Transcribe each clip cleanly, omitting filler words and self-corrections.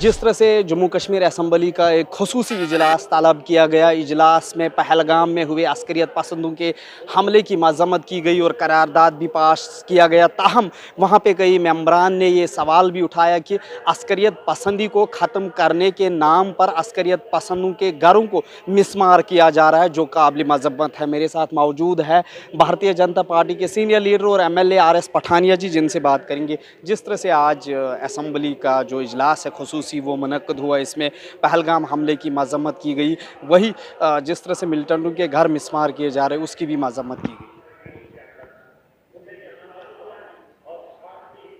जिस तरह से जम्मू कश्मीर असम्बली का एक ख़ुसूसी इजलास तलब किया गया, इजलास में पहलगाम में हुए अस्करियत पसंदों के हमले की मजम्मत की गई और करारदाद भी पास किया गया। ताहम वहाँ पे कई मेंबरान ने ये सवाल भी उठाया कि अस्करियत पसंदी को ख़त्म करने के नाम पर अस्करियत पसंदों के घरों को मिसमार किया जा रहा है, जो काबिल मजम्मत है। मेरे साथ मौजूद है भारतीय जनता पार्टी के सीनियर लीडर और MLA RS पठानिया जी, जिनसे बात करेंगे। जिस तरह से आज असम्बली का जो इजलास है ख़ुसूसी वो मुनक्कद हुआ, इसमें पहलगाम हमले की मजम्मत की गई, वही जिस तरह से मिलिटेंटों के घर मिसमार किए जा रहे हैं उसकी भी मजम्मत की गई।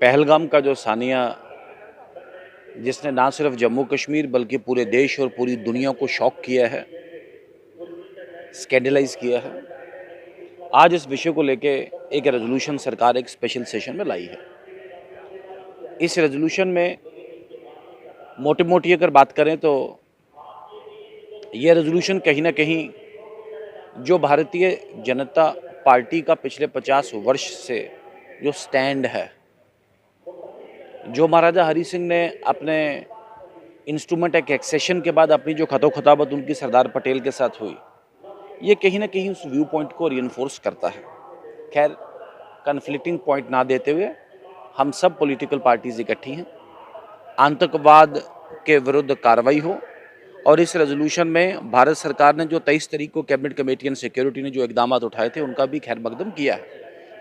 पहलगाम का जो सानिया जिसने ना सिर्फ जम्मू कश्मीर बल्कि पूरे देश और पूरी दुनिया को शॉक किया है, स्कैंडलाइज किया है, आज इस विषय को लेके एक रेजोल्यूशन सरकार एक स्पेशल सेशन में लाई है। इस रेजोल्यूशन में मोटी मोटी अगर बात करें तो यह रेजोल्यूशन कहीं ना कहीं जो भारतीय जनता पार्टी का पिछले 50 वर्ष से जो स्टैंड है, जो महाराजा हरि सिंह ने अपने इंस्ट्रूमेंट एक्ट एक्सेशन के बाद अपनी जो खतोखताबत उनकी सरदार पटेल के साथ हुई, ये कहीं ना कहीं उस व्यू पॉइंट को रिइंफोर्स करता है। खैर, कन्फ्लिक्टिंग पॉइंट ना देते हुए हम सब पॉलिटिकल पार्टीज इकट्ठी हैं, आतंकवाद के विरुद्ध कार्रवाई हो। और इस रेजोल्यूशन में भारत सरकार ने जो 23 तारीख को कैबिनेट कमेटी एंड सिक्योरिटी ने जो इकदाम उठाए थे उनका भी खैर मकदम किया है,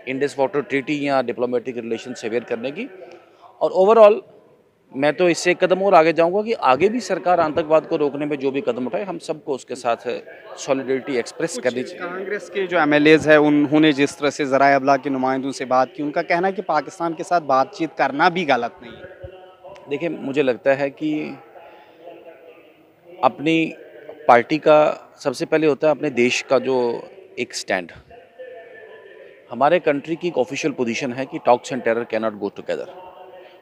इंडस वाटर ट्रीटी या डिप्लोमेटिक रिलेशन सेवियर करने की। और ओवरऑल मैं तो इससे एक कदम और आगे जाऊंगा कि आगे भी सरकार आतंकवाद को रोकने में जो भी कदम उठाए, हम सबको उसके साथ सॉलिडरिटी एक्सप्रेस करनी चाहिए। कांग्रेस के जो MLAs है उन्होंने जिस तरह से ज़राए अबलाग के नुमाइंदों से बात की, उनका कहना है कि पाकिस्तान के साथ बातचीत करना भी गलत नहीं है। देखिए, मुझे लगता है कि अपनी पार्टी का सबसे पहले होता है अपने देश का जो एक स्टैंड। हमारे कंट्री की एक ऑफिशियल पोजीशन है कि talks and terror can not go together,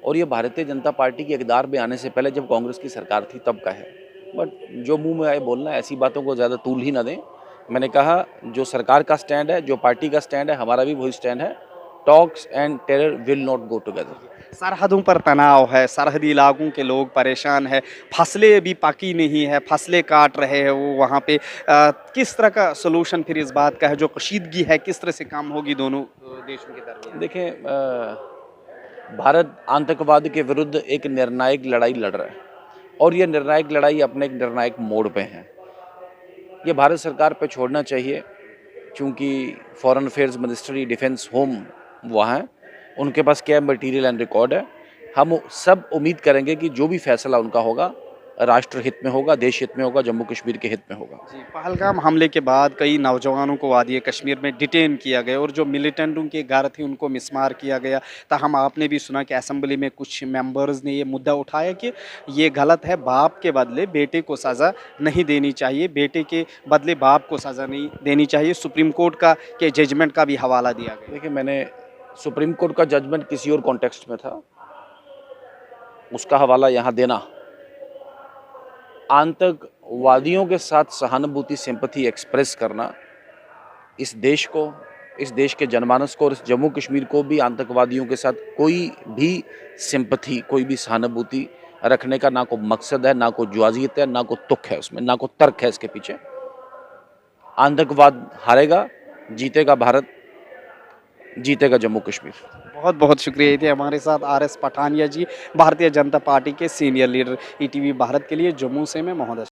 और ये भारतीय जनता पार्टी की इक़्तिदार में आने से पहले जब कांग्रेस की सरकार थी तब का है। बट जो मुंह में आए बोलना, ऐसी बातों को ज़्यादा तूल ही ना दें। मैंने कहा जो सरकार का स्टैंड है, जो पार्टी का स्टैंड है, हमारा भी वही स्टैंड है, talks and terror will not go together. सरहदों पर तनाव है, सरहदी इलाकों के लोग परेशान है, फसलें अभी पकी नहीं है, फसलें काट रहे हैं वो वहाँ पे। किस तरह का सोल्यूशन फिर इस बात का है, जो कशीदगी है किस तरह से कम होगी दोनों देशों के दरमियान? देखें, भारत आतंकवाद के विरुद्ध एक निर्णायक लड़ाई लड़ रहा है, और ये निर्णायक लड़ाई अपने एक निर्णायक मोड़ पे है। ये भारत सरकार पे छोड़ना चाहिए, क्योंकि foreign affairs ministry, defence, home वहाँ है, उनके पास क्या मटेरियल एंड रिकॉर्ड है। हम सब उम्मीद करेंगे कि जो भी फैसला उनका होगा राष्ट्र हित में होगा, देश हित में होगा, जम्मू कश्मीर के हित में होगा। जी, पहलगाम हमले के बाद कई नौजवानों को वादी कश्मीर में डिटेन किया गया और जो मिलिटेंटों के घर थे उनको मिसमार किया गया। ताहम आपने भी सुना कि असम्बली में कुछ मेंबर्स ने ये मुद्दा उठाया कि ये गलत है, बाप के बदले बेटे को सज़ा नहीं देनी चाहिए, बेटे के बदले बाप को सज़ा नहीं देनी चाहिए। सुप्रीम कोर्ट का के जजमेंट का भी हवाला दिया गया। देखिए, मैंने सुप्रीम कोर्ट का जजमेंट किसी और कॉन्टेक्स्ट में था, उसका हवाला यहाँ देना, आतंकवादियों के साथ सहानुभूति, सिंपैथी एक्सप्रेस करना, इस देश को, इस देश के जनमानस को और इस जम्मू कश्मीर को भी आतंकवादियों के साथ कोई भी सिंपैथी, कोई भी सहानुभूति रखने का ना कोई मकसद है, ना कोई जुआजियत है, ना कोई तुक है उसमें, ना कोई तर्क है इसके पीछे। आतंकवाद हारेगा, जीतेगा भारत, जीतेगा जम्मू कश्मीर। बहुत बहुत शुक्रिया। थे हमारे साथ RS पठानिया जी, भारतीय जनता पार्टी के सीनियर लीडर। ETV भारत के लिए जम्मू से मैं मोहम्मद।